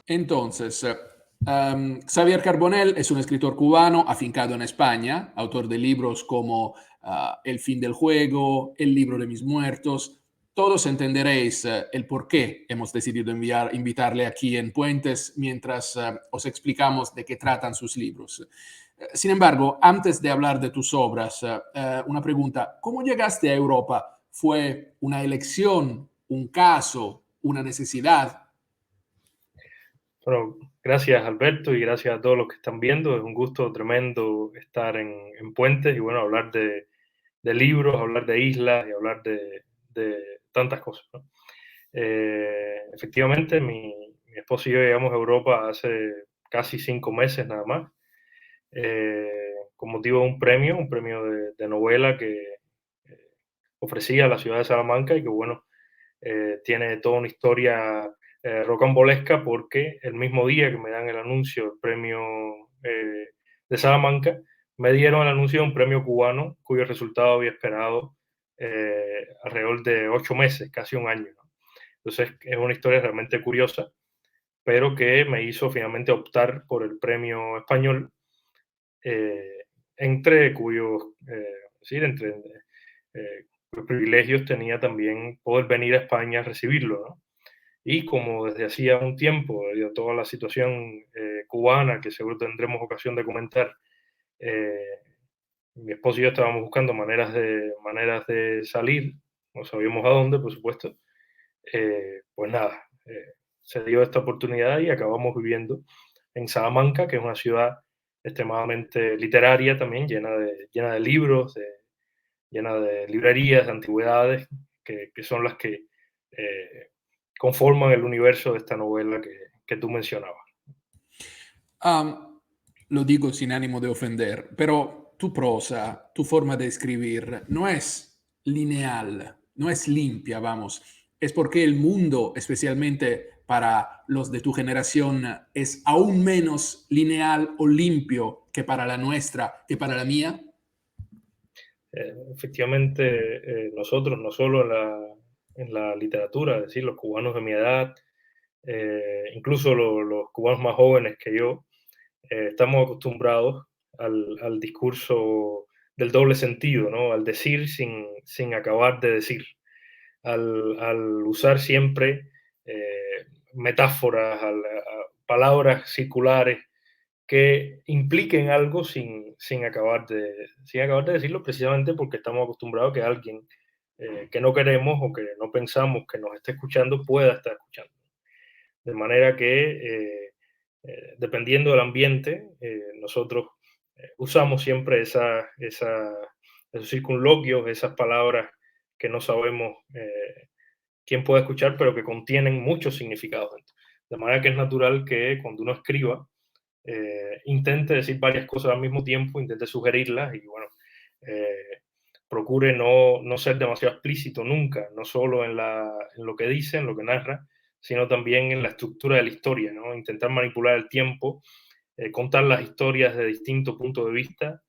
Entonces, Xavier Carbonell es un escritor cubano afincado en España, autor de libros como El fin del juego, El libro de mis muertos. Todos entenderéis el por qué hemos decidido invitarle aquí en Puentes mientras os explicamos de qué tratan sus libros. Sin embargo, antes de hablar de tus obras, una pregunta. ¿Cómo llegaste a Europa? ¿Fue una elección, un caso, una necesidad? Bueno, gracias Alberto y gracias a todos los que están viendo. Es un gusto tremendo estar en Puentes y bueno, hablar de libros, hablar de islas y hablar de tantas cosas, ¿no? Efectivamente, mi esposo y yo llegamos a Europa hace casi 5 meses nada más, con motivo de un premio de novela que ofrecía la ciudad de Salamanca y que bueno, tiene toda una historia rocambolesca porque el mismo día que me dan el anuncio del premio de Salamanca, me dieron el anuncio de un premio cubano cuyo resultado había esperado alrededor de 8 meses, casi un año, ¿no? Entonces es una historia realmente curiosa, pero que me hizo finalmente optar por el premio español, entre cuyos, sí, entre los privilegios tenía también poder venir a España a recibirlo, ¿no? Y como desde hacía un tiempo, debido a toda la situación cubana, que seguro tendremos ocasión de comentar, eh, mi esposo y yo estábamos buscando maneras de salir, no sabíamos a dónde, por supuesto, pues nada, se dio esta oportunidad y acabamos viviendo en Salamanca, que es una ciudad extremadamente literaria también, llena de libros, llena de librerías, de antigüedades, que son las que eh, conforman el universo de esta novela que tú mencionabas. Am, lo digo sin ánimo de ofender, pero tu prosa, tu forma de escribir no es lineal, no es limpia, vamos. Es porque el mundo, especialmente para los de tu generación, es aún menos lineal o limpio que para la nuestra, que para la mía. Efectivamente, nosotros, no solo en la literatura, es decir, los cubanos de mi edad, incluso los cubanos más jóvenes que yo, estamos acostumbrados al discurso del doble sentido, ¿no? Al decir sin acabar de decir, al usar siempre metáforas, palabras circulares que impliquen algo sin acabar de decirlo, precisamente porque estamos acostumbrados a que alguien que no queremos o que no pensamos que nos esté escuchando pueda estar escuchando. De manera que, dependiendo del ambiente, nosotros usamos siempre esos circunloquios, esas palabras que no sabemos quién puede escuchar, pero que contienen muchos significados dentro. De manera que es natural que cuando uno escriba, intente decir varias cosas al mismo tiempo, intente sugerirlas y bueno, eh, procure no ser demasiado explícito nunca, no solo en lo que dice, en lo que narra, sino también en la estructura de la historia, ¿no? Intentar manipular el tiempo, contar las historias de distintos puntos de vista,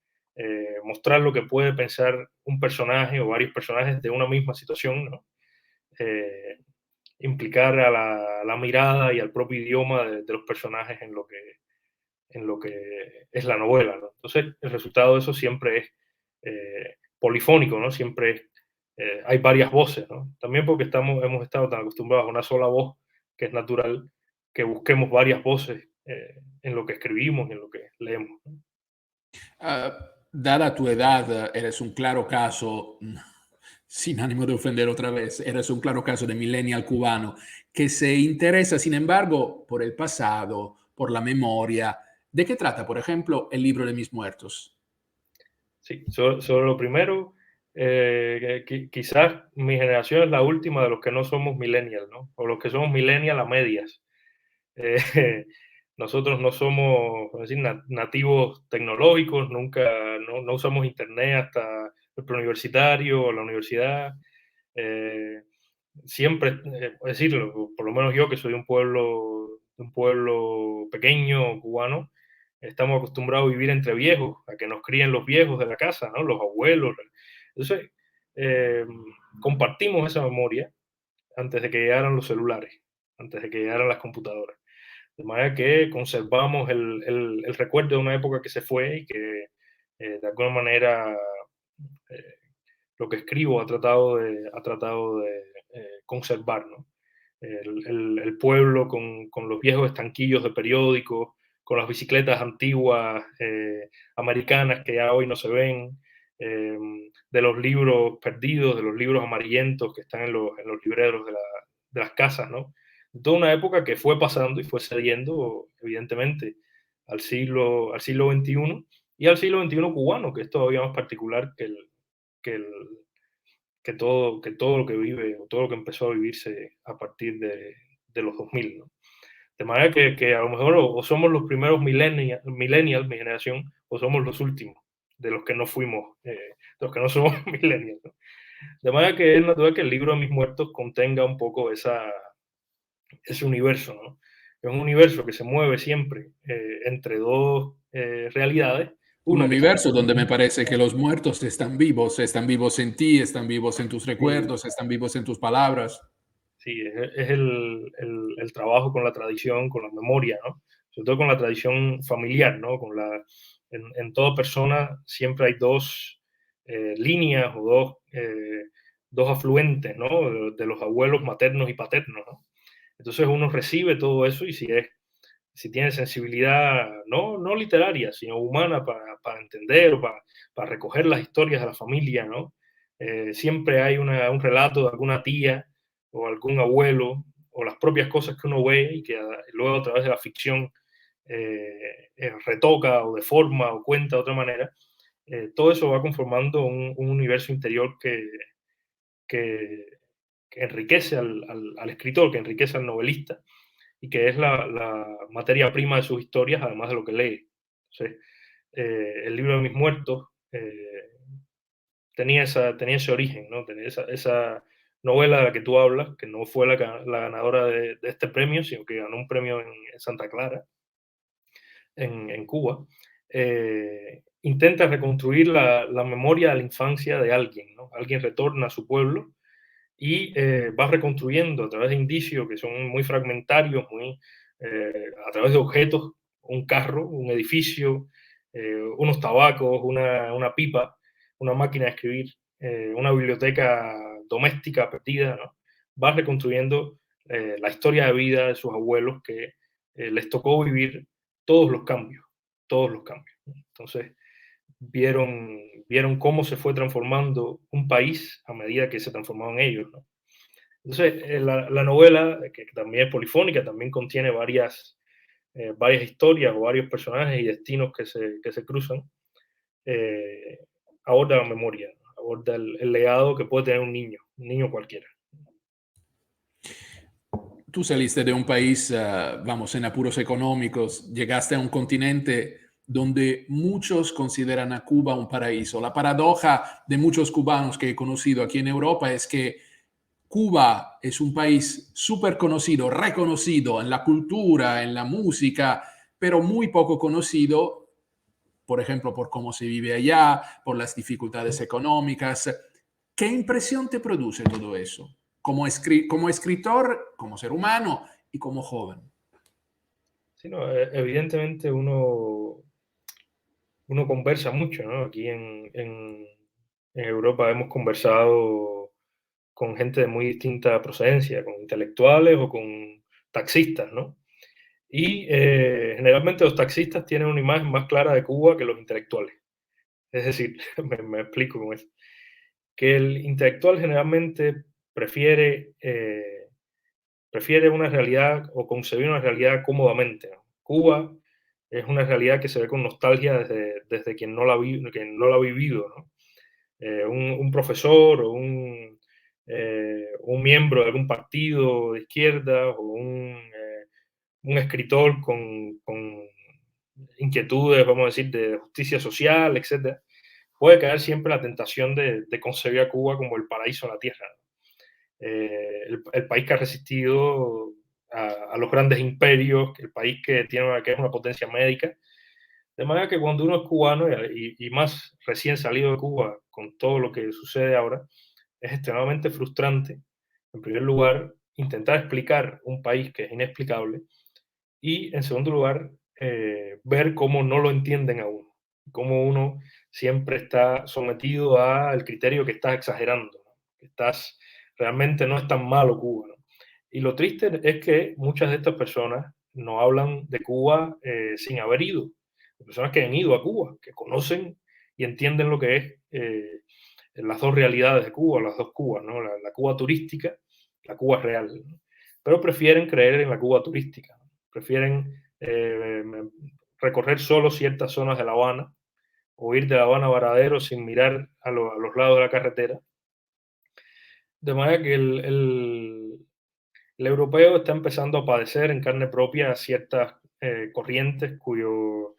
mostrar lo que puede pensar un personaje o varios personajes de una misma situación, ¿no? Eh, implicar a la mirada y al propio idioma de los personajes en lo que es la novela, ¿no? Entonces, el resultado de eso siempre es polifónico, ¿no? Siempre hay varias voces, ¿no? También porque hemos estado tan acostumbrados a una sola voz que es natural que busquemos varias voces en lo que escribimos y en lo que leemos, ¿no? Dada tu edad, eres un claro caso, sin ánimo de ofender otra vez, eres un claro caso de millennial cubano que se interesa, sin embargo, por el pasado, por la memoria. ¿De qué trata, por ejemplo, el libro de mis muertos? Sí, sobre lo primero, quizás mi generación es la última de los que no somos millennials, ¿no? O los que somos millennials a medias. Eh, nosotros no somos, es decir, nativos tecnológicos, nunca, no usamos internet hasta el preuniversitario o la universidad. Eh, siempre, es decir, por lo menos yo que soy de un pueblo pequeño cubano, estamos acostumbrados a vivir entre viejos, a que nos críen los viejos de la casa, ¿no? Los abuelos. Entonces, eh, compartimos esa memoria antes de que llegaran los celulares, antes de que llegaran las computadoras. De manera que conservamos el recuerdo de una época que se fue y que de alguna manera eh, lo que escribo ha tratado de conservar, ¿no? El pueblo con los viejos estanquillos de periódicos, con las bicicletas antiguas americanas que ya hoy no se ven, de los libros perdidos, de los libros amarillentos que están en los libreros de las casas, ¿no? Toda una época que fue pasando y fue cediendo, evidentemente, al siglo XXI y al siglo XXI cubano, que es todavía más particular que, el, que todo lo que vive o todo lo que empezó a vivirse a partir de los 2000, ¿no? De manera que a lo mejor o somos los primeros millennials, mi generación, o somos los últimos de los que no fuimos, de los que no somos millennials, ¿no? De manera que es natural que el libro de mis muertos contenga un poco ese universo, ¿no? Es un universo que se mueve siempre entre dos realidades, Un una que es universo donde me parece que los muertos están vivos en ti, están vivos en tus recuerdos, están vivos en tus palabras. sí, es el trabajo con la tradición, con la memoria, ¿no? Sobre todo con la tradición familiar, ¿no? En toda persona siempre hay dos líneas o dos afluentes, ¿no? De los abuelos maternos y paternos, ¿no? Entonces uno recibe todo eso y si tiene sensibilidad, no literaria, sino humana para entender o para recoger las historias de la familia, ¿no? Siempre hay un relato de alguna tía o algún abuelo o las propias cosas que uno ve y que luego a través de la ficción retoca o deforma o cuenta de otra manera. Todo eso va conformando un universo interior que, que enriquece al escritor, que enriquece al novelista y que es la materia prima de sus historias, además de lo que lee. Entonces, el libro de mis muertos tenía ese origen, ¿no? Tenía esa novela de la que tú hablas, que no fue la ganadora de este premio, sino que ganó un premio en Santa Clara, en Cuba. Intenta reconstruir la memoria de la infancia de alguien, ¿no? Alguien retorna a su pueblo y va reconstruyendo a través de indicios que son muy fragmentarios, a través de objetos, un carro, un edificio, unos tabacos, una pipa, una máquina de escribir, una biblioteca doméstica perdida, ¿no? Va reconstruyendo la historia de vida de sus abuelos que les tocó vivir todos los cambios, todos los cambios. Entonces, vieron cómo se fue transformando un país a medida que se transformaban ellos, ¿no? Entonces, la novela, que también es polifónica, también contiene varias historias o varios personajes y destinos que se cruzan, eh, aborda la memoria, ¿no? Aborda el legado que puede tener un niño cualquiera. Tú saliste de un país, vamos, en apuros económicos, llegaste a un continente donde muchos consideran a Cuba un paraíso. La paradoja de muchos cubanos que he conocido aquí en Europa es que Cuba es un país súper conocido, reconocido en la cultura, en la música, pero muy poco conocido, por ejemplo, por cómo se vive allá, por las dificultades económicas. ¿Qué impresión te produce todo eso? Como escritor, como ser humano y como joven. Sí, no, evidentemente uno conversa mucho, ¿no? Aquí en Europa hemos conversado con gente de muy distinta procedencia, con intelectuales o con taxistas, ¿no? Y generalmente los taxistas tienen una imagen más clara de Cuba que los intelectuales. Es decir, me explico con eso. Que el intelectual generalmente prefiere una realidad o concebir una realidad cómodamente, ¿no? Cuba es una realidad que se ve con nostalgia desde quien no la ha vivido, ¿no? Un profesor o un miembro de algún partido de izquierda o un escritor con inquietudes, vamos a decir, de justicia social, etcétera, puede caer siempre la tentación de concebir a Cuba como el paraíso en la tierra, ¿no? El país que ha resistido a los grandes imperios, el país que es una potencia médica. De manera que cuando uno es cubano y más recién salido de Cuba, con todo lo que sucede ahora, es extremadamente frustrante, en primer lugar, intentar explicar un país que es inexplicable Y en segundo lugar, ver cómo no lo entienden a uno, cómo uno siempre está sometido al criterio que estás exagerando, ¿no? Que realmente no es tan malo Cuba, ¿no? Y lo triste es que muchas de estas personas no hablan de Cuba sin haber ido, personas que han ido a Cuba, que conocen y entienden lo que es las dos realidades de Cuba, las dos Cubas, ¿no? La Cuba turística, la Cuba real, ¿no? Pero prefieren creer en la Cuba turística, ¿no? Prefieren recorrer solo ciertas zonas de La Habana o ir de La Habana a Varadero sin mirar a los lados de la carretera. De manera que el europeo está empezando a padecer en carne propia ciertas corrientes cuyo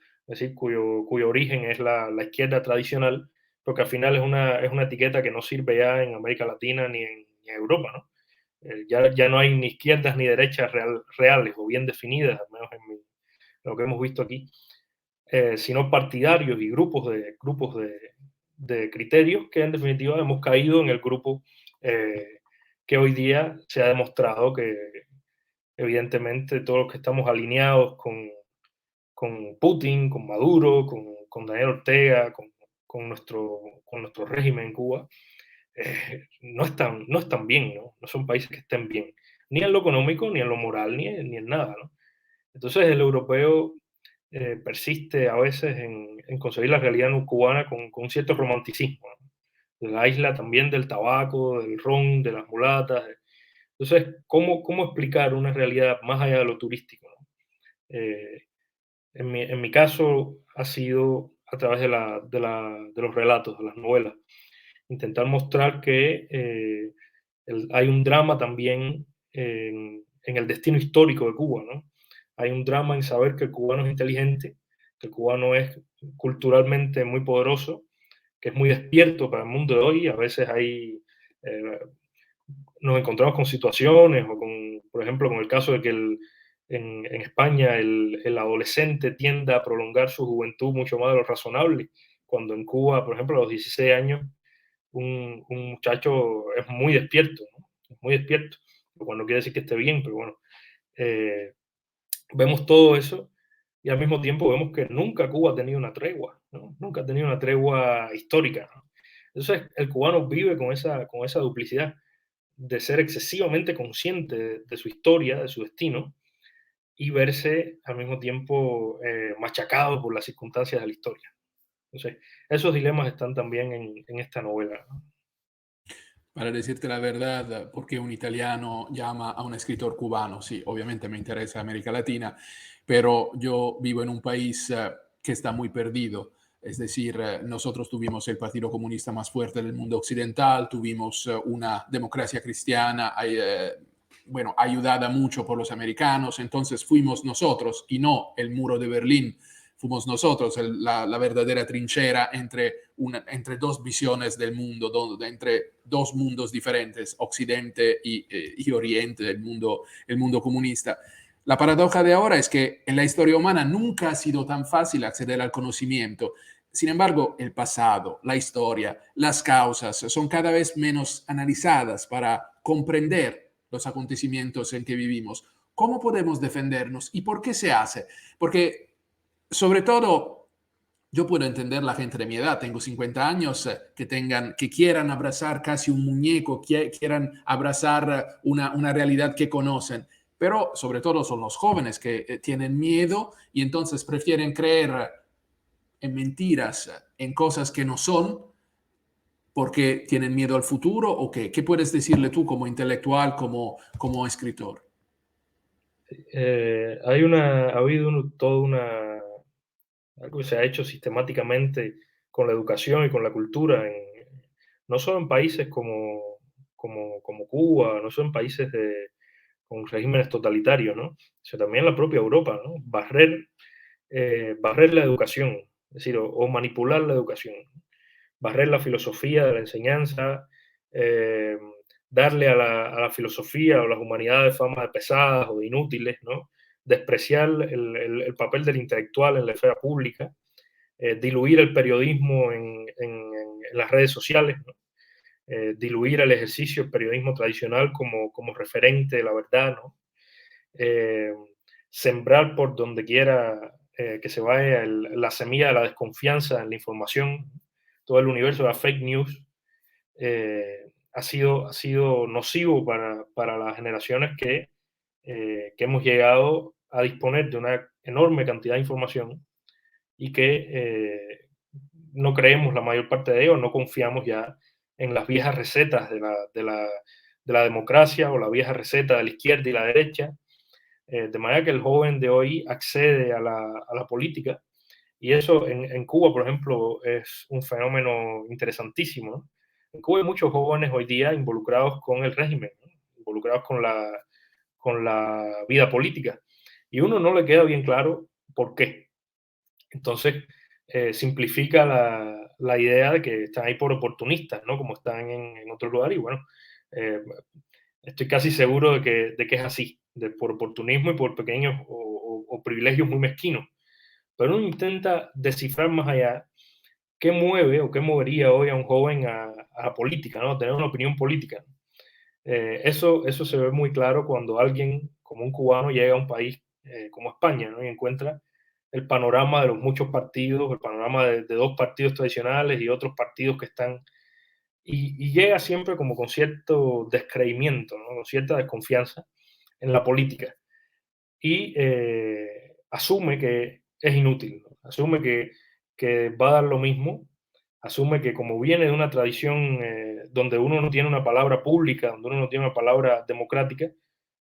origen es la izquierda tradicional, porque al final es una etiqueta que no sirve ya en América Latina ni en Europa, ¿no? Ya no hay ni izquierdas ni derechas reales o bien definidas, al menos en lo que hemos visto aquí, sino partidarios y de criterios que en definitiva hemos caído en el grupo que hoy día se ha demostrado que evidentemente todos los que estamos alineados con Putin, con Maduro, con Daniel Ortega, con nuestro régimen en Cuba, no están bien, ¿no? No son países que estén bien, ni en lo económico, ni en lo moral, ni en nada, ¿no? Entonces el europeo persiste a veces en concebir la realidad no cubana con cierto romanticismo, ¿no? De la isla también del tabaco, del ron, de las mulatas. Entonces, ¿cómo explicar una realidad más allá de lo turístico, ¿no? En mi caso ha sido a través de los relatos, de las novelas, intentar mostrar que hay un drama también en el destino histórico de Cuba, ¿no? Hay un drama en saber que el cubano es inteligente, que el cubano es culturalmente muy poderoso, que es muy despierto para el mundo de hoy. A veces eh, nos encontramos con situaciones o por ejemplo, con el caso de que en España el adolescente tiende a prolongar su juventud mucho más de lo razonable, cuando en Cuba, por ejemplo, a los 16 años, un muchacho es muy despierto, ¿no? Es muy despierto, lo cual no quiere decir que esté bien, pero bueno, eh, vemos todo eso y al mismo tiempo vemos que nunca Cuba ha tenido una tregua, ¿no? Nunca ha tenido una tregua histórica, ¿no? Entonces el cubano vive con esa duplicidad de ser excesivamente consciente de su historia, de su destino, y verse al mismo tiempo machacado por las circunstancias de la historia. Entonces, esos dilemas están también en esta novela, ¿no? Para decirte la verdad, porque un italiano llama a un escritor cubano, sí, obviamente me interesa América Latina, pero yo vivo en un país que está muy perdido. Es decir, nosotros tuvimos el Partido Comunista más fuerte del mundo occidental, tuvimos una democracia cristiana, bueno, ayudada mucho por los americanos, entonces fuimos nosotros y no el muro de Berlín, fuimos nosotros la verdadera trinchera entre dos visiones del mundo, entre dos mundos diferentes, Occidente y Oriente, el mundo comunista. La paradoja de ahora es que en la historia humana nunca ha sido tan fácil acceder al conocimiento. Sin embargo, el pasado, la historia, las causas son cada vez menos analizadas para comprender los acontecimientos en que vivimos. ¿Cómo podemos defendernos y por qué se hace? Porque sobre todo, yo puedo entender la gente de mi edad, tengo 50 años, que quieran abrazar casi un muñeco, quieran abrazar una realidad que conocen, pero sobre todo son los jóvenes que tienen miedo y entonces prefieren creer en mentiras, en cosas que no son, porque tienen miedo al futuro o qué. ¿Qué puedes decirle tú como intelectual, como escritor? Ha habido toda algo que se ha hecho sistemáticamente con la educación y con la cultura, no solo en países como Cuba, no solo en países con regímenes totalitarios, ¿no? Sino también en la propia Europa, ¿no? Barrer la educación, es decir, o manipular la educación, barrer la filosofía de la enseñanza, eh, darle a la filosofía o las humanidades fama de pesadas o de inútiles, ¿no? Despreciar el papel del intelectual en la esfera pública, diluir el periodismo en las redes sociales, ¿no? Diluir el ejercicio del periodismo tradicional como referente de la verdad, ¿no? Eh, sembrar por donde quiera que se vaya la semilla de la desconfianza en la información, todo el universo de la fake news, ha sido nocivo para las generaciones que hemos llegado a disponer de una enorme cantidad de información y que no creemos la mayor parte de ello, no confiamos ya en las viejas recetas de la democracia o la vieja receta de la izquierda y la derecha, de manera que el joven de hoy accede a la política y eso en Cuba, por ejemplo, es un fenómeno interesantísimo, ¿no? En Cuba hay muchos jóvenes hoy día involucrados con el régimen, ¿no? Involucrados con la vida política. Y uno no le queda bien claro por qué. Entonces, simplifica la idea de que están ahí por oportunistas, ¿no? Como están en otros lugares. Y bueno, eh, estoy casi seguro de que es así, por oportunismo y por pequeños o privilegios muy mezquinos. Pero uno intenta descifrar más allá qué mueve o qué movería hoy a un joven a la política, ¿no? A tener una opinión política. Eso se ve muy claro cuando alguien como un cubano llega a un país como España, ¿no? Y encuentra el panorama de los muchos partidos, el panorama de dos partidos tradicionales y otros partidos que están, y llega siempre como con cierto descreimiento, ¿no? Con cierta desconfianza en la política y asume que es inútil, ¿no? Asume que va a dar lo mismo, asume que como viene de una tradición donde uno no tiene una palabra pública, donde uno no tiene una palabra democrática,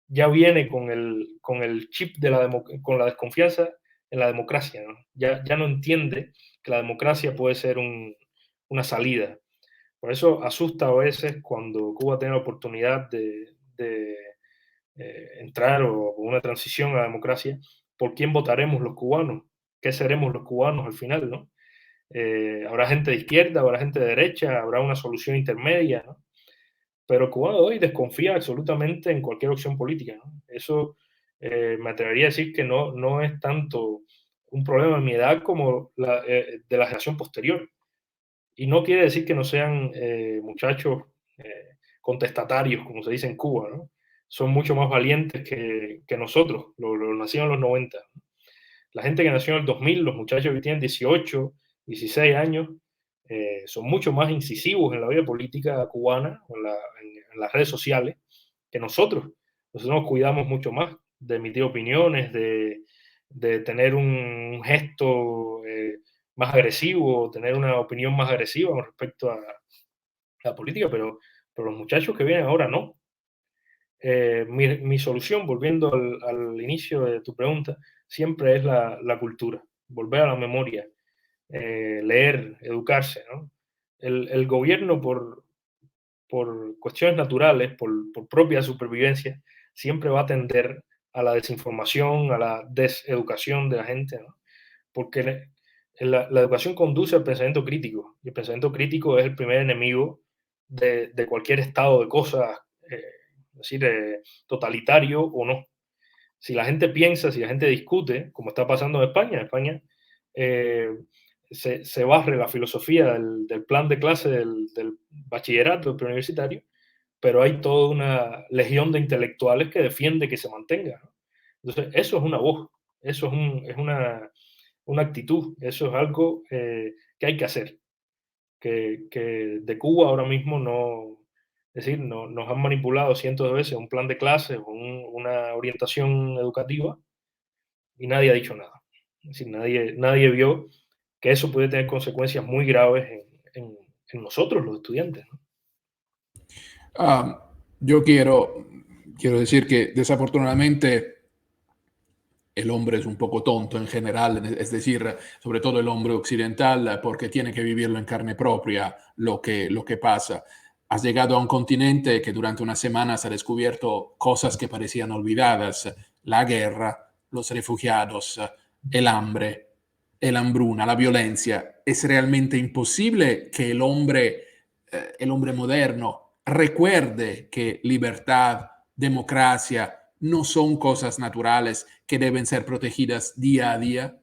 ya viene con el chip de con la desconfianza en la democracia, ¿no? Ya no entiende que la democracia puede ser una salida. Por eso asusta a veces cuando Cuba tiene la oportunidad de entrar o una transición a la democracia, ¿por quién votaremos los cubanos? ¿Qué seremos los cubanos al final, no? Habrá gente de izquierda, habrá gente de derecha, habrá una solución intermedia, ¿no? Pero el cubano de hoy desconfía absolutamente en cualquier opción política, ¿no? Eso me atrevería a decir que no es tanto un problema de mi edad como de la generación posterior. Y no quiere decir que no sean muchachos contestatarios, como se dice en Cuba, ¿no? Son mucho más valientes que nosotros, los nacidos en los 90. La gente que nació en el 2000, los muchachos que tienen 18, 16 años, son mucho más incisivos en la vida política cubana, en las redes sociales, que nosotros. Nosotros nos cuidamos mucho más de emitir opiniones, de tener un gesto más agresivo, tener una opinión más agresiva con respecto a la política, pero los muchachos que vienen ahora no. Mi solución, volviendo al inicio de tu pregunta, siempre es la cultura, volver a la memoria, leer, educarse, ¿no? El gobierno, por cuestiones naturales, por propia supervivencia, siempre va a tender a la desinformación, a la deseducación de la gente, ¿no? Porque la educación conduce al pensamiento crítico, y el pensamiento crítico es el primer enemigo de cualquier estado de cosas, es decir, totalitario o no. Si la gente piensa, si la gente discute, como está pasando en España eh, se barre la filosofía del plan de clase del bachillerato, del preuniversitario, pero hay toda una legión de intelectuales que defiende que se mantenga, ¿no? Entonces, eso es una voz, eso es una actitud, eso es algo que hay que hacer, que de Cuba ahora mismo no, es decir, no, nos han manipulado cientos de veces un plan de clases o una orientación educativa y nadie ha dicho nada. Es decir, nadie vio que eso puede tener consecuencias muy graves en nosotros, los estudiantes, ¿no? Yo quiero decir que desafortunadamente el hombre es un poco tonto en general, es decir, sobre todo el hombre occidental, porque tiene que vivirlo en carne propia lo que pasa. Has llegado a un continente que durante unas semanas ha descubierto cosas que parecían olvidadas, la guerra, los refugiados, el hambre, la hambruna, la violencia. Es realmente imposible que el hombre moderno recuerde que libertad, democracia, no son cosas naturales que deben ser protegidas día a día.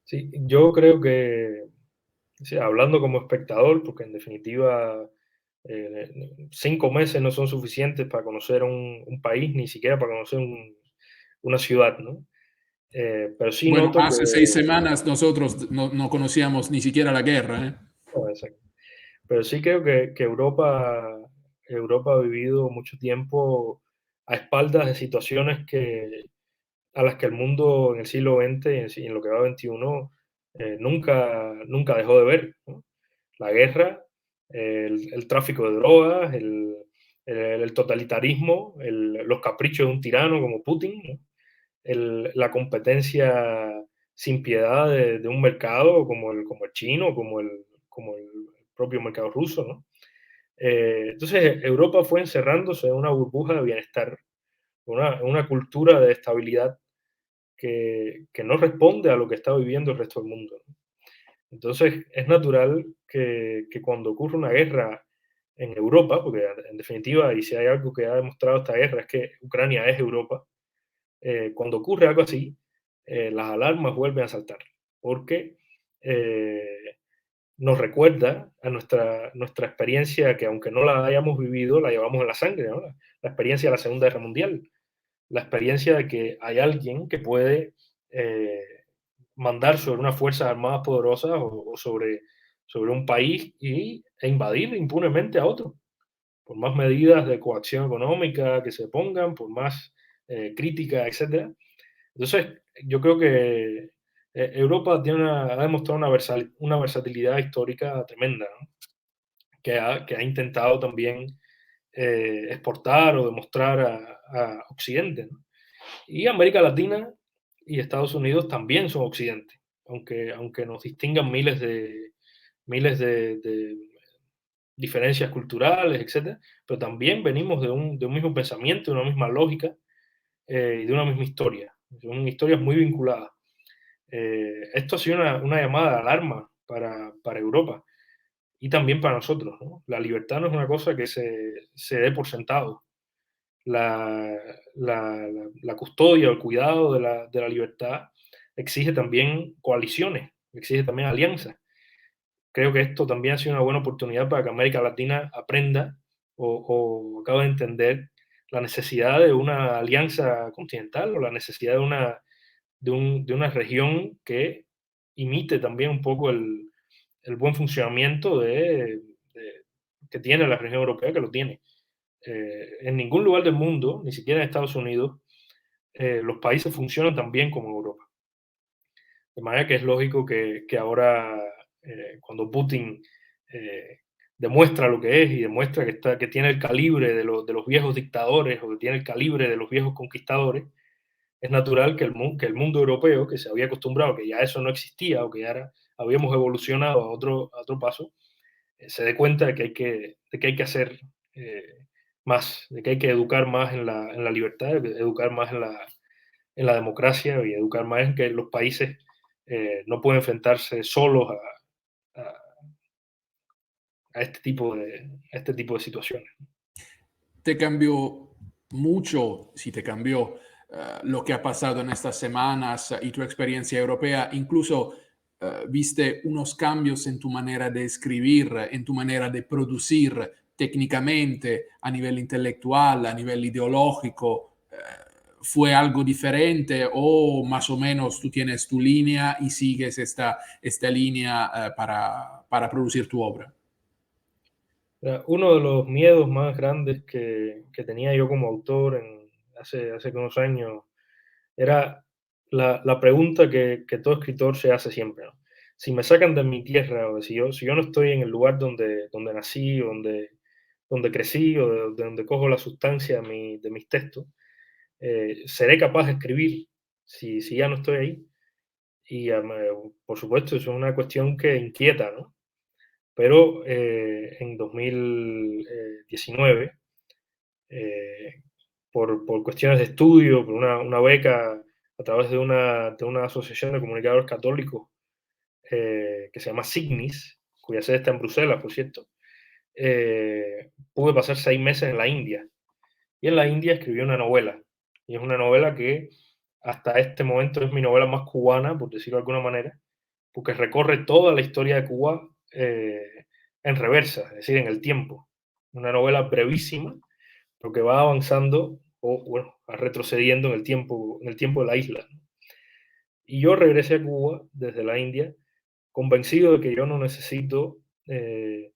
Sí, yo creo que, sí, hablando como espectador, porque en definitiva 5 meses no son suficientes para conocer un país, ni siquiera para conocer una ciudad, ¿no? Pero sí Bueno, noto que... hace 6 semanas nosotros no conocíamos ni siquiera la guerra, ¿eh? no, exacto. Pero sí creo que Europa ha vivido mucho tiempo a espaldas de situaciones a las que el mundo en el siglo XX y en lo que va XXI nunca dejó de ver, ¿no? La guerra, el tráfico de drogas, el totalitarismo, los caprichos de un tirano como Putin, ¿no? La competencia sin piedad de un mercado como el chino, como el propio mercado ruso, ¿no? Entonces Europa fue encerrándose en una burbuja de bienestar, una cultura de estabilidad que no responde a lo que está viviendo el resto del mundo, ¿no? Entonces es natural que cuando ocurre una guerra en Europa, porque en definitiva, y si hay algo que ha demostrado esta guerra, es que Ucrania es Europa. Cuando ocurre algo así, las alarmas vuelven a saltar, porque eh, nos recuerda a nuestra experiencia, que aunque no la hayamos vivido, la llevamos en la sangre, ¿no? La experiencia de la Segunda Guerra Mundial, la experiencia de que hay alguien que puede eh, mandar sobre unas fuerzas armadas poderosas o sobre un país e invadir impunemente a otro, por más medidas de coacción económica que se pongan, por más crítica, etcétera. Entonces, yo creo que Europa ha demostrado una versatilidad histórica tremenda, ¿no? Que ha intentado también exportar o demostrar a Occidente, ¿no? Y América Latina y Estados Unidos también son Occidente, aunque nos distingan miles de diferencias culturales, etcétera, pero también venimos de un mismo pensamiento, de una misma lógica y de una misma historia. Son historias muy vinculadas. Esto ha sido una llamada de alarma para Europa y también para nosotros, ¿no? La libertad no es una cosa que se dé por sentado. La, la custodia, el cuidado de la libertad exige también coaliciones, exige también alianzas. Creo que esto también ha sido una buena oportunidad para que América Latina aprenda o acabe de entender la necesidad de una alianza continental o la necesidad de una región que imite también un poco el buen funcionamiento que tiene la región europea, que lo tiene. En ningún lugar del mundo, ni siquiera en Estados Unidos, los países funcionan tan bien como Europa. De manera que es lógico que ahora, cuando Putin eh, demuestra lo que es y demuestra que tiene el calibre de los viejos dictadores o que tiene el calibre de los viejos conquistadores, es natural que el mundo europeo, que se había acostumbrado que ya eso no existía o que ya habíamos evolucionado a otro paso, se dé cuenta de que hay que hacer más, de que hay que educar más en la libertad, educar más en la democracia y educar más en que los países no pueden enfrentarse solos a- a este tipo de situaciones. ¿Te cambió mucho, si te cambió, lo que ha pasado en estas semanas y tu experiencia europea? Incluso viste unos cambios en tu manera de escribir, en tu manera de producir técnicamente, a nivel intelectual, a nivel ideológico. ¿Fue algo diferente o más o menos tú tienes tu línea y sigues esta línea para producir tu obra? Uno de los miedos más grandes que tenía yo como autor hace unos años era la pregunta que todo escritor se hace siempre, ¿no? Si me sacan de mi tierra o si yo no estoy en el lugar donde nací, donde crecí o de donde cojo la sustancia de mis textos, ¿seré capaz de escribir si ya no estoy ahí? Y por supuesto, eso es una cuestión que inquieta, ¿no? Pero en 2019, eh, por cuestiones de estudio, por una beca a través de una asociación de comunicadores católicos que se llama Signis, cuya sede está en Bruselas, por cierto, pude pasar 6 meses en la India. Y en la India escribí una novela. Y es una novela que hasta este momento es mi novela más cubana, por decirlo de alguna manera, porque recorre toda la historia de Cuba en reversa, es decir, en el tiempo. Una novela brevísima, pero que va avanzando o bueno, retrocediendo en el tiempo de la isla. Y yo regresé a Cuba desde la India convencido de que yo no necesito eh,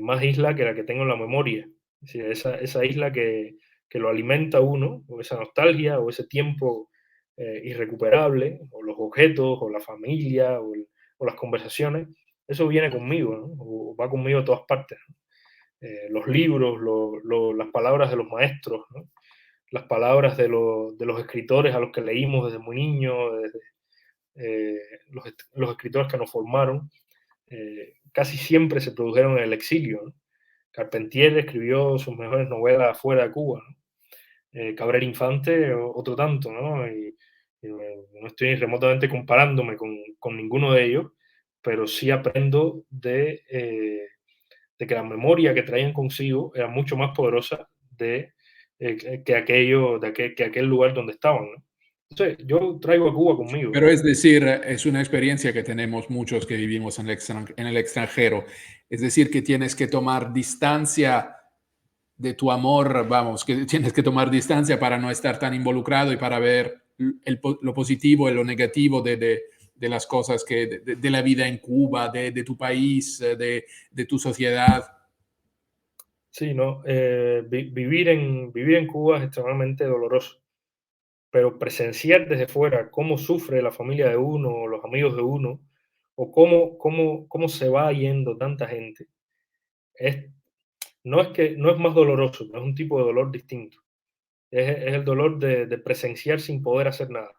más isla que la que tengo en la memoria. Es decir, esa isla que lo alimenta a uno, o esa nostalgia, o ese tiempo irrecuperable, o los objetos, o la familia, o las conversaciones, eso viene conmigo, ¿no? O va conmigo a todas partes, ¿no? Los libros, las palabras de los maestros, ¿no? Las palabras de los escritores a los que leímos desde muy niños, desde, los escritores que nos formaron, casi siempre se produjeron en el exilio, ¿no? Carpentier escribió sus mejores novelas fuera de Cuba, ¿no? Cabrera Infante, otro tanto, ¿no? Y no estoy remotamente comparándome con ninguno de ellos, pero sí aprendo de que la memoria que traían consigo era mucho más poderosa que aquello, que aquel lugar donde estaban, ¿no? Entonces, yo traigo a Cuba conmigo. Pero es decir, es una experiencia que tenemos muchos que vivimos en el extranjero. Es decir, que tienes que tomar distancia de tu amor, vamos, que tienes que tomar distancia para no estar tan involucrado y para ver lo positivo y lo negativo de las cosas de la vida en Cuba, de tu país, de tu sociedad. Sí, ¿no? Vivir en Cuba es extremadamente doloroso, pero presenciar desde fuera cómo sufre la familia de uno o los amigos de uno, o cómo se va yendo tanta gente, es, no es más doloroso, pero es un tipo de dolor distinto. Es el dolor de presenciar sin poder hacer nada,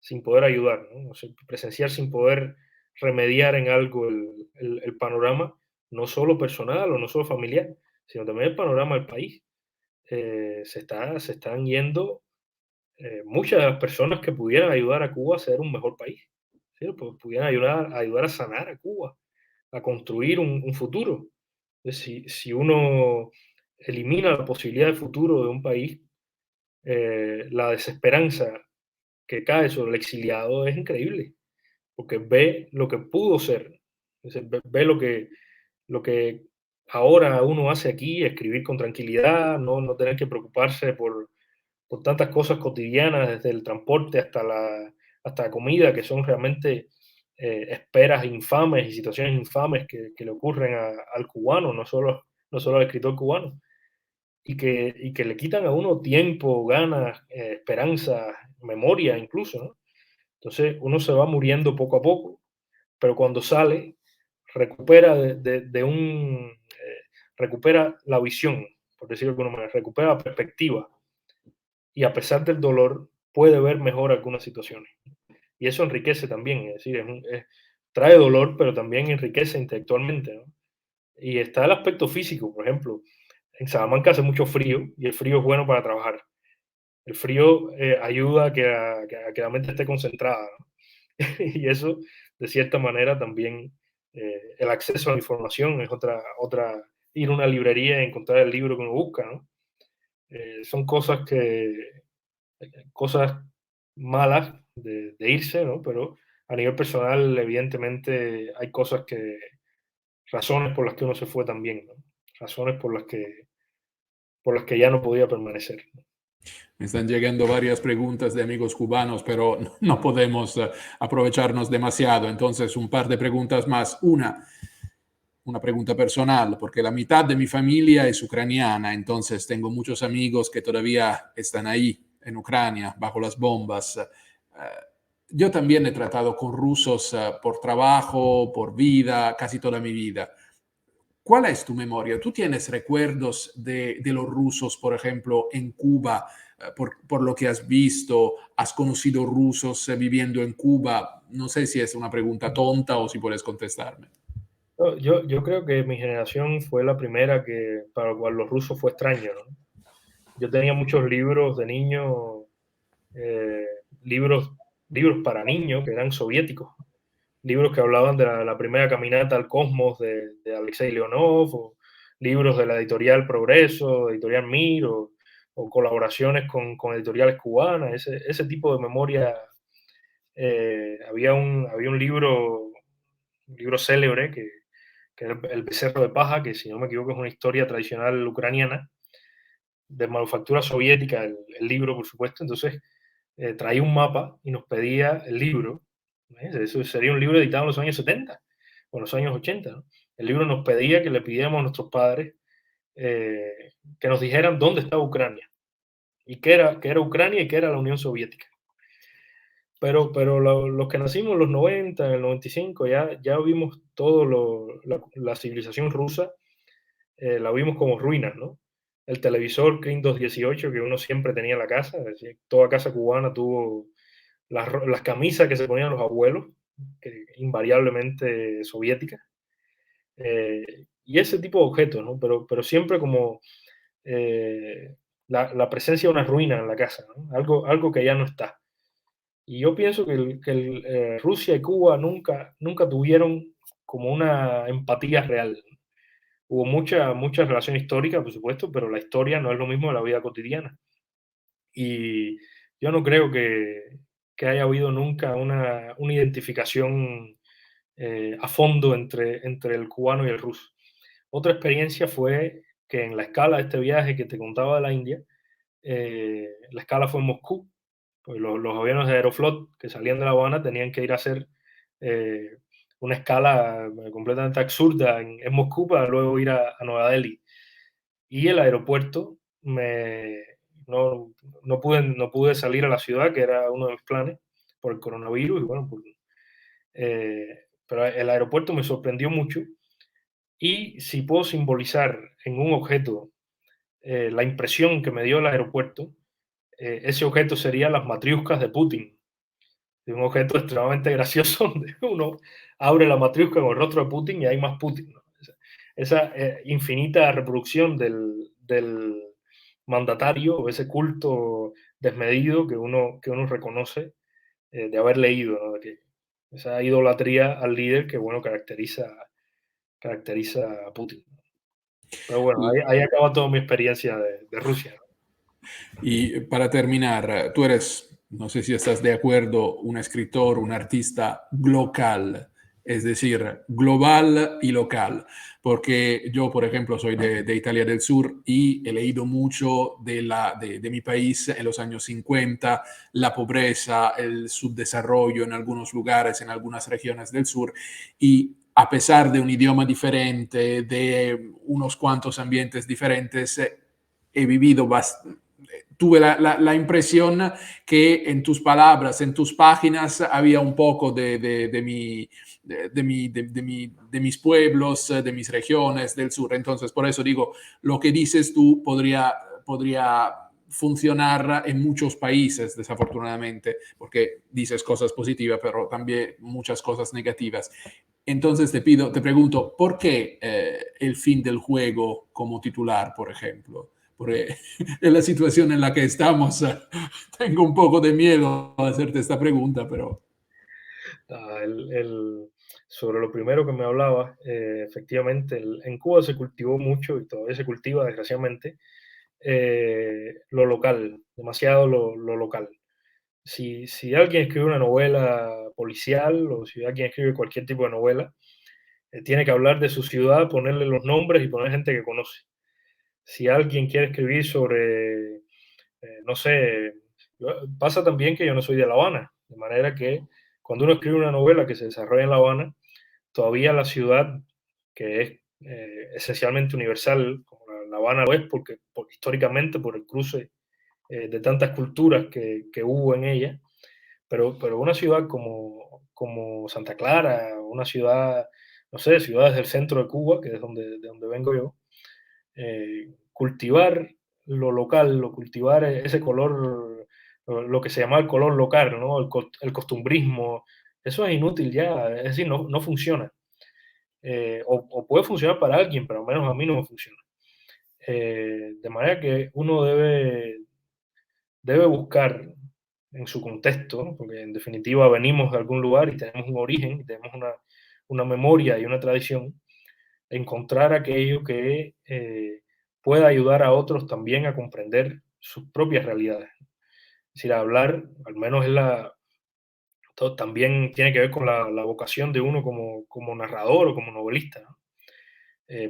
sin poder ayudar, ¿no? O sea, presenciar sin poder remediar en algo el panorama, no solo personal o no solo familiar, sino también el panorama del país. Se están yendo muchas de las personas que pudieran ayudar a Cuba a ser un mejor país, ¿sí? Pudieran ayudar a sanar a Cuba, a construir un futuro. Si uno elimina la posibilidad de futuro de un país, la desesperanza que cae sobre el exiliado es increíble, porque ve lo que pudo ser, es decir, ve lo que ahora uno hace aquí, escribir con tranquilidad, no tener que preocuparse por tantas cosas cotidianas, desde el transporte hasta la comida, que son realmente esperas infames y situaciones infames que le ocurren al cubano, no solo al escritor cubano, y que le quitan a uno tiempo, ganas, esperanza, memoria incluso, ¿no? Entonces uno se va muriendo poco a poco, pero cuando sale, recupera recupera la visión, por decirlo de alguna manera, recupera la perspectiva y a pesar del dolor puede ver mejor algunas situaciones. Y eso enriquece también, es decir, trae dolor, pero también enriquece intelectualmente, ¿no? Y está el aspecto físico, por ejemplo, en Salamanca hace mucho frío y el frío es bueno para trabajar. El frío ayuda a que la mente esté concentrada, ¿no? Y eso, de cierta manera, también el acceso a la información es ir a una librería y encontrar el libro que uno busca, ¿no? Son cosas malas de irse, ¿no? Pero a nivel personal, evidentemente, hay razones por las que uno se fue también, ¿no? Razones por las que ya no podía permanecer. Me están llegando varias preguntas de amigos cubanos, pero no podemos aprovecharnos demasiado. Entonces, un par de preguntas más. Una pregunta personal, porque la mitad de mi familia es ucraniana, entonces tengo muchos amigos que todavía están ahí, en Ucrania, bajo las bombas. Yo también he tratado con rusos por trabajo, por vida, casi toda mi vida. ¿Cuál es tu memoria? ¿Tú tienes recuerdos de los rusos, por ejemplo, en Cuba, por lo que has visto? ¿Has conocido rusos viviendo en Cuba? No sé si es una pregunta tonta o si puedes contestarme. No, yo creo que mi generación fue la primera para la cual los rusos fue extraño, ¿no? Yo tenía muchos libros de niño, eh, libros, libros para niños que eran soviéticos, libros que hablaban de la primera caminata al cosmos de Alexei Leonov, o libros de la editorial Progreso, editorial Mir, o colaboraciones con editoriales cubanas, ese tipo de memoria. Había un libro célebre que era El becerro de paja, que si no me equivoco es una historia tradicional ucraniana, de manufactura soviética, el libro, por supuesto. Entonces traía un mapa y nos pedía el libro. Eso sería un libro editado en los años 70 o en los años 80, ¿no? El libro nos pedía que le pidiéramos a nuestros padres que nos dijeran dónde estaba Ucrania y qué era Ucrania y qué era la Unión Soviética. Pero los que nacimos en los 90, en el 95, ya vimos todo la civilización rusa, la vimos como ruinas, ¿no? El televisor Kring 218 que uno siempre tenía en la casa, es decir, toda casa cubana tuvo las camisas que se ponían los abuelos, que invariablemente soviéticas, y ese tipo de objetos, ¿no? Pero siempre como la presencia de una ruina en la casa, ¿no? Algo que ya no está. Y yo pienso que Rusia y Cuba nunca tuvieron como una empatía real. Hubo mucha relación histórica, por supuesto, pero la historia no es lo mismo de la vida cotidiana. Y yo no creo que haya habido nunca una identificación a fondo entre el cubano y el ruso. Otra experiencia fue que en la escala de este viaje que te contaba de la India, la escala fue en Moscú, pues los aviones de Aeroflot que salían de La Habana tenían que ir a hacer eh, una escala completamente absurda en Moscú para luego ir a Nueva Delhi. Y el aeropuerto no, no pude salir a la ciudad, que era uno de mis planes, por el coronavirus. Y bueno, pero el aeropuerto me sorprendió mucho. Y si puedo simbolizar en un objeto la impresión que me dio el aeropuerto, ese objeto sería las matriuscas de Putin, de un objeto extremadamente gracioso donde uno abre la matriusca con el rostro de Putin y hay más Putin, ¿no? Esa infinita reproducción del mandatario, o ese culto desmedido que uno reconoce de haber leído, ¿no? Esa idolatría al líder que, bueno, caracteriza a Putin. Pero bueno, ahí acaba toda mi experiencia de Rusia, ¿no? Y para terminar, tú eres, no sé si estás de acuerdo, un escritor, un artista local, es decir, global y local, porque yo, por ejemplo, soy de Italia del Sur y he leído mucho de mi país en los años 50, la pobreza, el subdesarrollo en algunos lugares, en algunas regiones del sur, y a pesar de un idioma diferente, de unos cuantos ambientes diferentes, he vivido tuve la impresión que en tus palabras, en tus páginas, había un poco de mis pueblos, de mis regiones del sur. Entonces, por eso digo, lo que dices tú podría funcionar en muchos países, desafortunadamente, porque dices cosas positivas, pero también muchas cosas negativas. Entonces te pregunto, ¿por qué el fin del juego como titular, por ejemplo? Porque en la situación en la que estamos, tengo un poco de miedo a hacerte esta pregunta, pero Ah, sobre lo primero que me hablaba, efectivamente, en Cuba se cultivó mucho y todavía se cultiva, desgraciadamente, lo local, demasiado lo local. Si alguien escribe una novela policial o si alguien escribe cualquier tipo de novela, tiene que hablar de su ciudad, ponerle los nombres y poner gente que conoce. Si alguien quiere escribir sobre, no sé, pasa también que yo no soy de La Habana, de manera que cuando uno escribe una novela que se desarrolla en La Habana, todavía la ciudad, que es esencialmente universal, como La Habana lo es, porque históricamente por el cruce de tantas culturas que hubo en ella, pero una ciudad como Santa Clara, una ciudad, no sé, ciudades del centro de Cuba, que es de donde vengo yo, cultivar lo local, cultivar ese color, lo que se llama el color local, ¿no? El costumbrismo, eso es inútil ya, es decir, no funciona. O puede funcionar para alguien, pero al menos a mí no me funciona. De manera que uno debe buscar en su contexto, ¿no? Porque en definitiva venimos de algún lugar y tenemos un origen, y tenemos una memoria y una tradición, encontrar aquello que pueda ayudar a otros también a comprender sus propias realidades. Es decir, hablar, al menos también tiene que ver con la vocación de uno como narrador o como novelista, ¿no?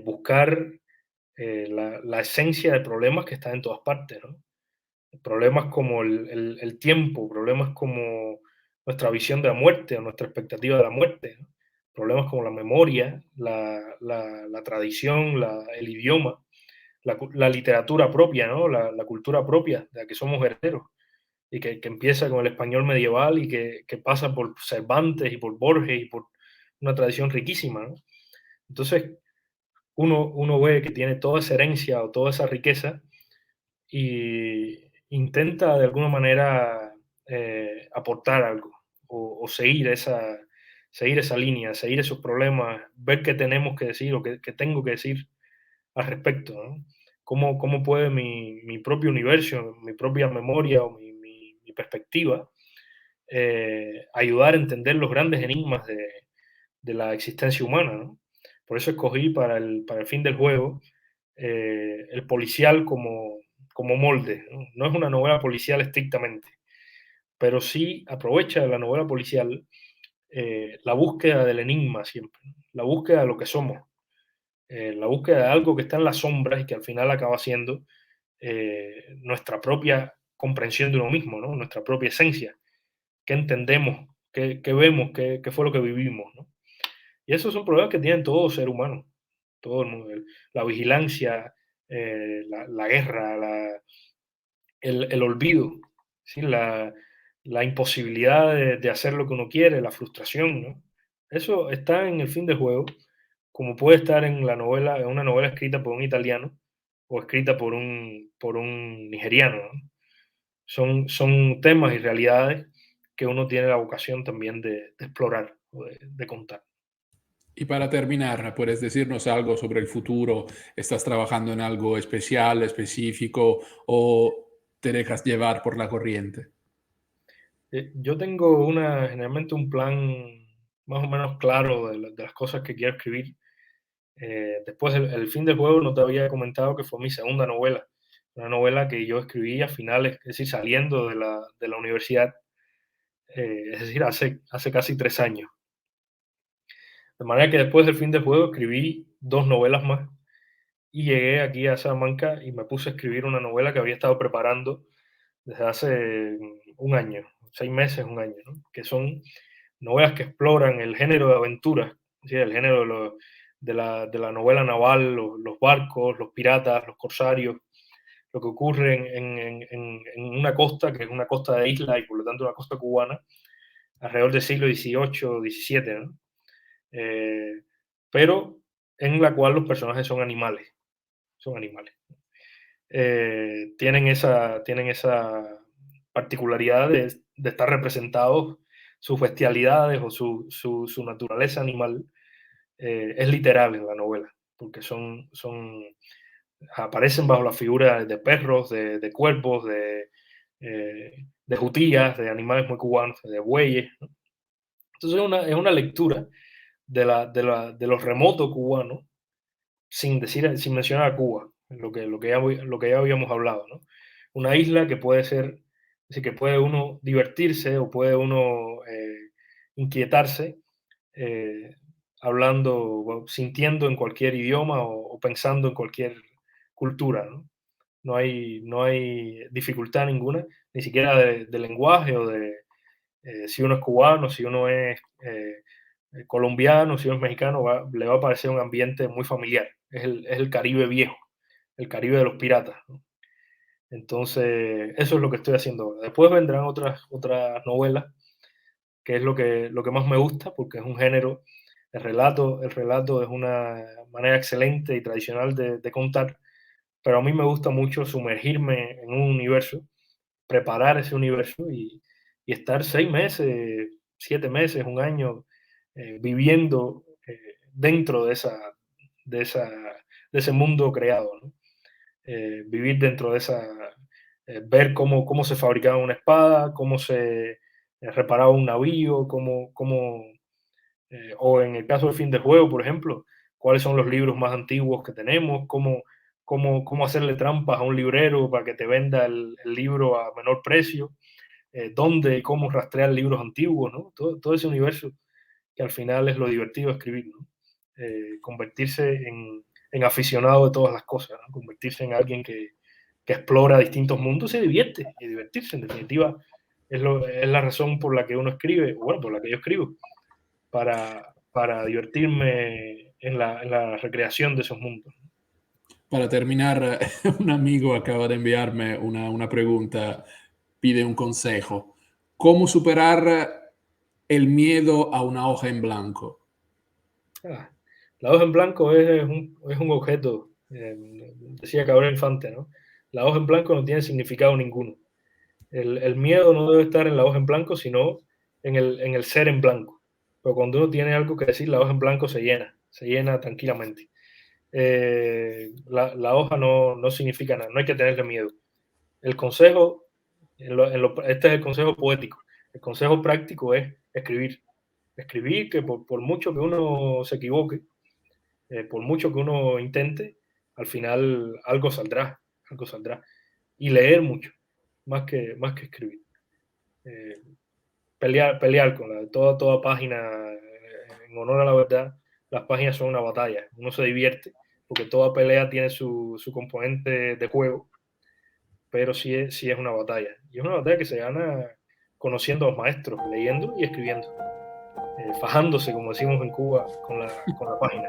Buscar la esencia de problemas que están en todas partes, ¿no? Problemas como el tiempo, problemas como nuestra visión de la muerte o nuestra expectativa de la muerte, ¿no? Problemas como la memoria, la tradición, el idioma, la literatura propia, ¿no? La cultura propia de la que somos herederos y que empieza con el español medieval y que pasa por Cervantes y por Borges y por una tradición riquísima, ¿no? Entonces, uno ve que tiene toda esa herencia o toda esa riqueza y intenta de alguna manera aportar algo o seguir esa línea, seguir esos problemas, ver qué tenemos que decir o qué tengo que decir al respecto, ¿no? ¿Cómo puede mi propio universo, mi propia memoria o mi perspectiva ayudar a entender los grandes enigmas de la existencia humana, ¿no? Por eso escogí para el fin del juego el policial como molde, ¿no? No es una novela policial estrictamente, pero sí aprovecha de la novela policial la búsqueda del enigma siempre, ¿no? La búsqueda de lo que somos, la búsqueda de algo que está en las sombras y que al final acaba siendo nuestra propia comprensión de uno mismo, ¿no? Nuestra propia esencia, qué entendemos, qué vemos, qué fue lo que vivimos, ¿no? Y esos son problemas que tienen todo ser humano, todo el mundo, la vigilancia, la guerra, el olvido, ¿sí? La imposibilidad de hacer lo que uno quiere, la frustración, ¿no? Eso está en el fin del juego, como puede estar en una novela escrita por un italiano o escrita por un nigeriano, ¿no? Son temas y realidades que uno tiene la vocación también de explorar o de contar. Y para terminar, ¿puedes decirnos algo sobre el futuro? ¿Estás trabajando en algo especial, específico o te dejas llevar por la corriente? Yo tengo generalmente un plan más o menos claro de las cosas que quiero escribir. Después, el fin del juego no te había comentado que fue mi segunda novela, una novela que yo escribí a finales, es decir, saliendo de la universidad, es decir, hace casi 3 años. De manera que después del fin del juego escribí dos novelas más y llegué aquí a Salamanca y me puse a escribir una novela que había estado preparando desde hace un año, 6 meses, un año, ¿no? Que son novelas que exploran el género de aventura, ¿sí? El género de la novela naval, los barcos, los piratas, los corsarios, lo que ocurre en una costa que es una costa de isla y por lo tanto una costa cubana, alrededor del siglo XVIII, XVII, ¿no? Eh, pero en la cual los personajes son animales. Tienen esa particularidad de estar representados sus bestialidades o su naturaleza animal es literal en la novela, porque aparecen bajo la figura de perros, de cuervos, de jutías, de animales muy cubanos, de bueyes, ¿no? Entonces es una lectura de lo remoto cubano sin mencionar a Cuba, lo que ya habíamos hablado, ¿no? Una isla que puede ser, es decir, que puede uno divertirse o puede uno inquietarse eh, hablando o sintiendo en cualquier idioma o pensando en cualquier cultura, ¿no? No hay dificultad ninguna, ni siquiera de lenguaje o de si uno es cubano, si uno es colombiano, si uno es mexicano, le va a parecer un ambiente muy familiar. Es el Caribe viejo, el Caribe de los piratas, ¿no? Entonces, eso es lo que estoy haciendo ahora. Después vendrán otras novelas, que es lo que más me gusta, porque es un género, el relato es una manera excelente y tradicional de contar, pero a mí me gusta mucho sumergirme en un universo, preparar ese universo y estar 6 meses, 7 meses, un año viviendo dentro de, esa, de ese mundo creado, ¿no? Vivir dentro de ver cómo se fabricaba una espada, cómo se reparaba un navío, o en el caso del fin de juego, por ejemplo, cuáles son los libros más antiguos que tenemos, cómo hacerle trampas a un librero para que te venda el libro a menor precio, dónde y cómo rastrear libros antiguos, ¿no? Todo ese universo que al final es lo divertido de escribir, ¿no? Convertirse en aficionado de todas las cosas, ¿no? Convertirse en alguien que explora distintos mundos y se divierte, y divertirse, en definitiva, es la razón por la que uno escribe, bueno, por la que yo escribo, para divertirme en la recreación de esos mundos. Para terminar, un amigo acaba de enviarme una pregunta, pide un consejo. ¿Cómo superar el miedo a una hoja en blanco? Ah, la hoja en blanco es un objeto, decía Cabrera Infante, ¿no? La hoja en blanco no tiene significado ninguno. El miedo no debe estar en la hoja en blanco, sino en el ser en blanco. Pero cuando uno tiene algo que decir, la hoja en blanco se llena tranquilamente. La hoja no significa nada, no hay que tenerle miedo. El consejo, este es el consejo poético. El consejo práctico es escribir. Escribir que por mucho que uno se equivoque, por mucho que uno intente, al final algo saldrá, algo saldrá. Y leer mucho, más que escribir. Eh, pelear con toda página, en honor a la verdad, las páginas son una batalla. Uno se divierte porque toda pelea tiene su componente de juego, pero sí es una batalla. Y es una batalla que se gana conociendo a los maestros, leyendo y escribiendo, fajándose, como decimos en Cuba, con la página.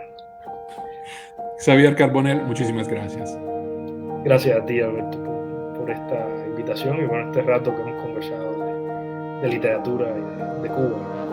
Xavier Carbonell, muchísimas gracias. Gracias a ti, Alberto, por esta invitación y por este rato que hemos conversado de literatura y de Cuba.